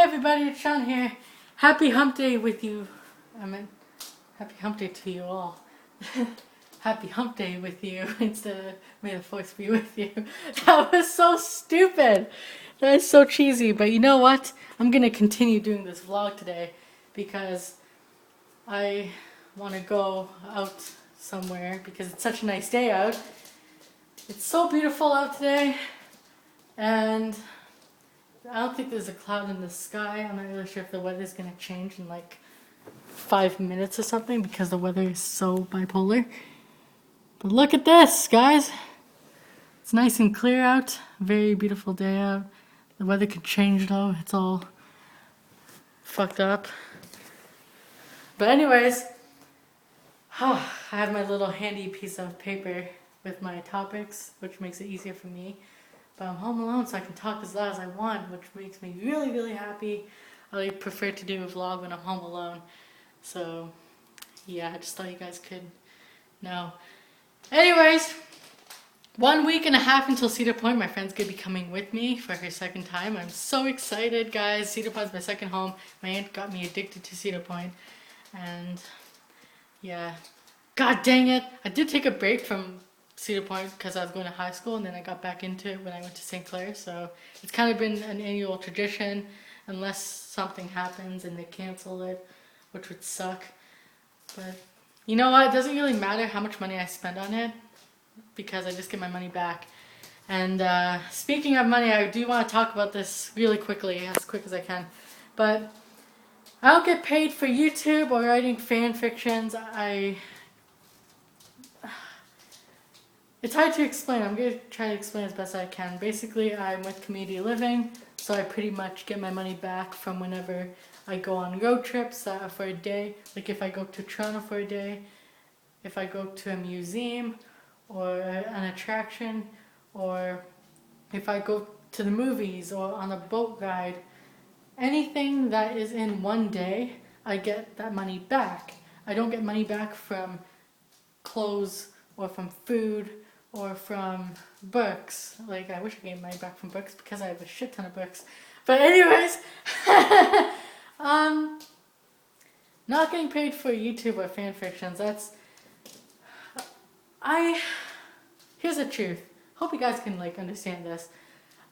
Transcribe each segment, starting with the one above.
everybody, it's Sean here. Happy hump day with you. Happy hump day to you all. Happy hump day with you instead of may the force be with you. That was so stupid. That is so cheesy, but you know what? I'm gonna continue doing this vlog today because I want to go out somewhere because it's such a nice day out. It's so beautiful out today, and I don't think there's a cloud in the sky. I'm not really sure if the weather's gonna change in like 5 minutes or something because the weather is so bipolar. But look at this, guys. It's nice and clear out. Very beautiful day out. The weather could change though. It's all fucked up. But anyways, I have my little handy piece of paper with my topics, which makes it easier for me. But I'm home alone, so I can talk as loud as I want, which makes me really, really happy. I prefer to do a vlog when I'm home alone. So, yeah, I just thought you guys could know. Anyways, 1 week and a half until Cedar Point. My friend's gonna be coming with me for her second time. I'm so excited, guys. Cedar Point's my second home. My aunt got me addicted to Cedar Point. And, yeah. God dang it! I did take a break from Cedar Point because I was going to high school, and then I got back into it when I went to St. Clair. So it's kind of been an annual tradition unless something happens and they cancel it, which would suck. But you know what? It doesn't really matter how much money I spend on it because I just get my money back. And speaking of money, I do want to talk about this really quickly, as quick as I can. But I don't get paid for YouTube or writing fan fictions. It's hard to explain. I'm going to try to explain as best I can. Basically, I'm with community living, so I pretty much get my money back from whenever I go on road trips for a day. Like if I go to Toronto for a day, if I go to a museum or an attraction, or if I go to the movies or on a boat ride. Anything that is in one day, I get that money back. I don't get money back from clothes or from food or from books. Like, I wish I gave money back from books because I have a shit ton of books. But anyways, not getting paid for YouTube or fan fictions, here's the truth. Hope you guys can understand this.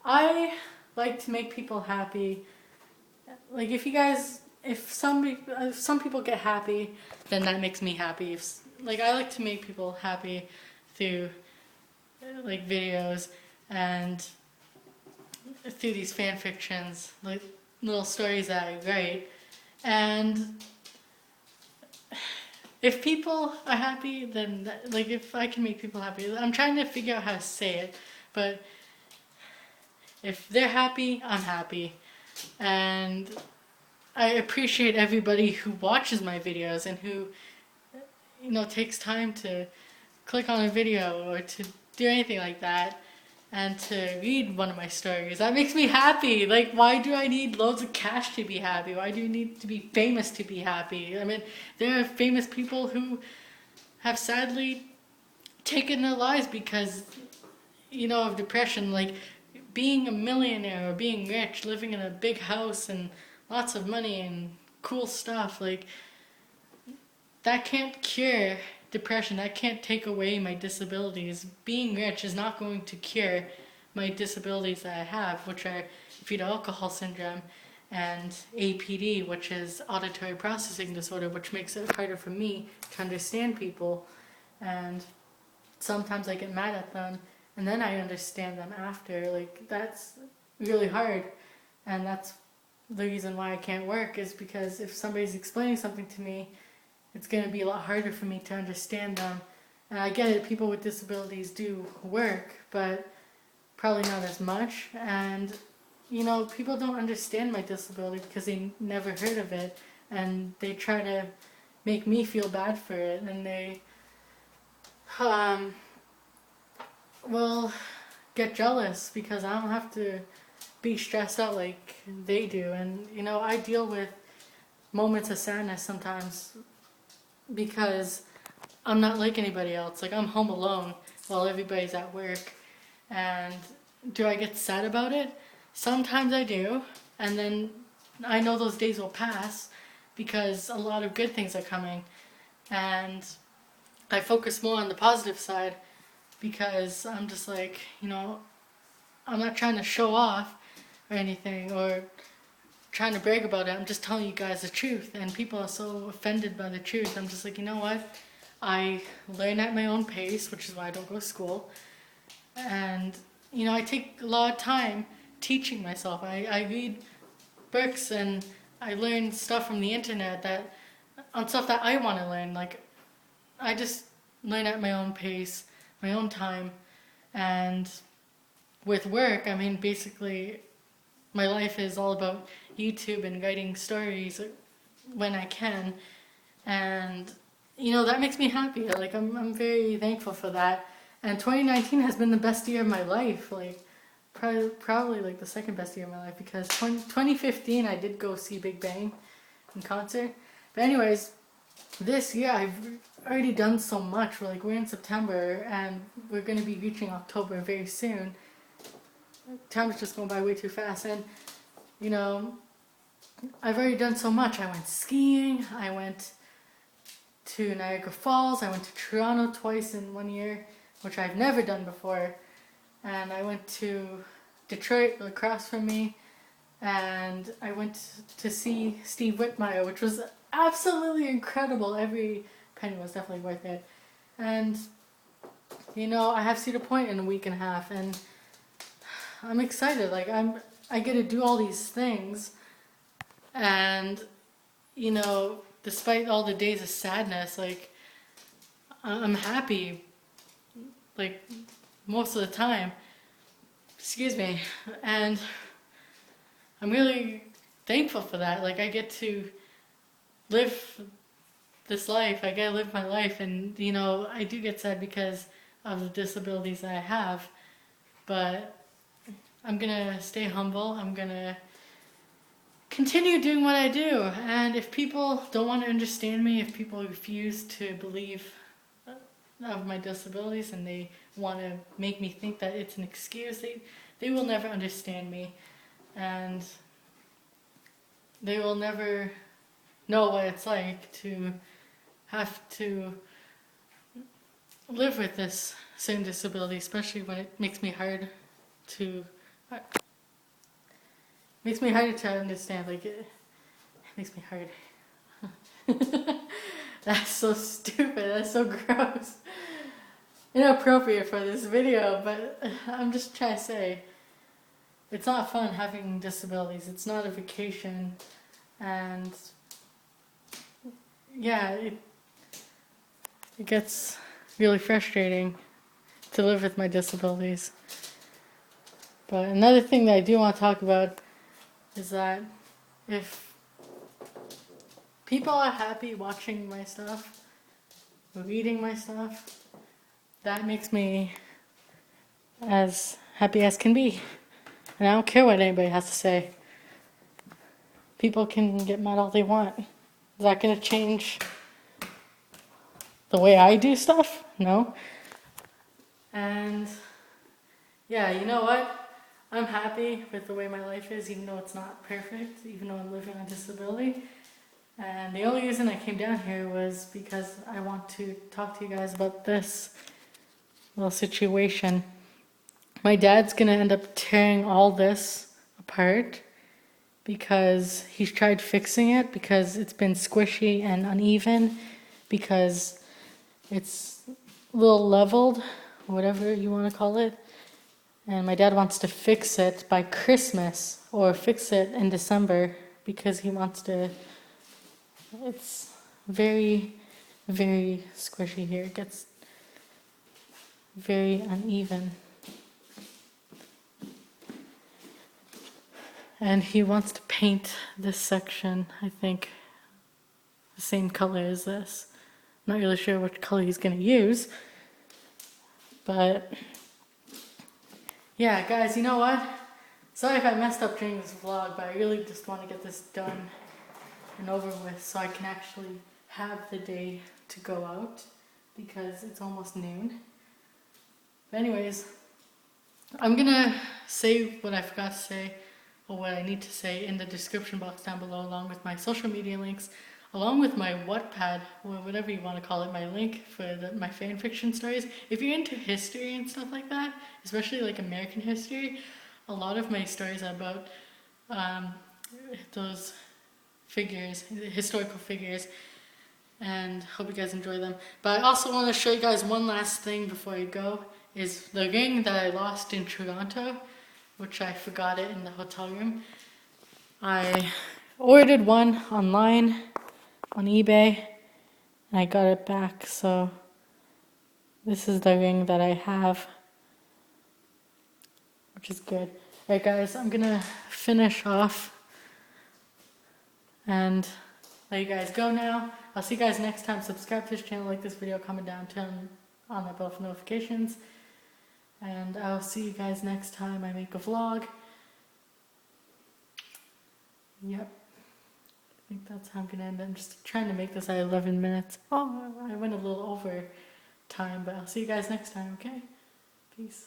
I like to make people happy. Like if some people get happy, then that makes me happy. I like to make people happy through videos and through these fan fictions, like little stories that I write. And if people are happy, then if I can make people happy, I'm trying to figure out how to say it, but if they're happy, I'm happy. And I appreciate everybody who watches my videos and who takes time to click on a video or to do anything like that and to read one of my stories. That makes me happy. Like, why do I need loads of cash to be happy? Why do you need to be famous to be happy? I mean, there are famous people who have sadly taken their lives because, of depression. Like, being a millionaire or being rich, living in a big house and lots of money and cool stuff, that can't cure depression. That can't take away my disabilities. Being rich is not going to cure my disabilities that I have, which are fetal alcohol syndrome and APD, which is auditory processing disorder, which makes it harder for me to understand people. And sometimes I get mad at them and then I understand them after. That's really hard. And that's the reason why I can't work, is because if somebody's explaining something to me, it's going to be a lot harder for me to understand them. And I get it, people with disabilities do work, but probably not as much. And, people don't understand my disability because they never heard of it. And they try to make me feel bad for it. And they will get jealous because I don't have to be stressed out like they do. And, I deal with moments of sadness sometimes because I'm not like anybody else. I'm home alone while everybody's at work. And do I get sad about it? Sometimes I do. And then I know those days will pass because a lot of good things are coming. And I focus more on the positive side because I'm just like, I'm not trying to show off or anything or trying to brag about it. I'm just telling you guys the truth. And people are so offended by the truth. I'm just like, you know what? I learn at my own pace, which is why I don't go to school. And, I take a lot of time teaching myself. I read books and I learn stuff from the internet on stuff that I want to learn. Like, I just learn at my own pace, my own time. And with work, basically, my life is all about YouTube and writing stories when I can. And, that makes me happy. Like, I'm very thankful for that. And 2019 has been the best year of my life. Like, probably like the second best year of my life, because 2015 I did go see Big Bang in concert. But anyways, this year I've already done so much. We're in September and we're going to be reaching October very soon. Time is just going by way too fast. And, I've already done so much. I went skiing. I went to Niagara Falls. I went to Toronto twice in 1 year, which I've never done before. And I went to Detroit, across from me, and I went to see Steve Whitmire, which was absolutely incredible. Every penny was definitely worth it. And, I have Cedar Point in a week and a half, and I'm excited. Like, I get to do all these things, and, despite all the days of sadness, like, I'm happy, like, most of the time. Excuse me. And I'm really thankful for that. Like, I get to live this life. I get to live my life. And, I do get sad because of the disabilities that I have. But I'm going to stay humble. I'm going to continue doing what I do. And if people don't want to understand me, if people refuse to believe of my disabilities and they want to make me think that it's an excuse, they will never understand me, and they will never know what it's like to have to live with this certain disability, especially when it makes me harder to understand. Like, it makes me hard. That's so stupid. That's so gross. Inappropriate for this video, but I'm just trying to say, it's not fun having disabilities. It's not a vacation, and yeah, it gets really frustrating to live with my disabilities. But another thing that I do want to talk about is that if people are happy watching my stuff, reading my stuff, that makes me as happy as can be. And I don't care what anybody has to say. People can get mad all they want. Is that going to change the way I do stuff? No. And yeah, you know what? I'm happy with the way my life is, even though it's not perfect, even though I'm living on disability. And the only reason I came down here was because I want to talk to you guys about this little situation. My dad's gonna end up tearing all this apart because he's tried fixing it, because it's been squishy and uneven, because it's a little leveled, whatever you want to call it. And my dad wants to fix it by Christmas, or fix it in December, because he wants to. It's very, very squishy here. It gets very uneven. And he wants to paint this section, I think, the same color as this. Not really sure what color he's going to use. But yeah, guys, you know what? Sorry if I messed up during this vlog, but I really just want to get this done and over with so I can actually have the day to go out, because it's almost noon. But anyways, I'm gonna say what I forgot to say or what I need to say in the description box down below, along with my social media links, along with my wattpad, or whatever you want to call it, my link for my fanfiction stories. If you're into history and stuff like that, especially like American history, a lot of my stories are about those figures, historical figures, and hope you guys enjoy them. But I also want to show you guys one last thing before I go, is the ring that I lost in Toronto, which I forgot it in the hotel room. I ordered one online on eBay and I got it back, so this is the ring that I have, which is good. Alright guys, I'm gonna finish off and let you guys go now. I'll see you guys next time. Subscribe to this channel, like this video, comment down, turn on the bell for notifications. And I'll see you guys next time I make a vlog. Yep. I think that's how I'm gonna end. I'm just trying to make this at 11 minutes. Oh, I went a little over time, but I'll see you guys next time, okay? Peace.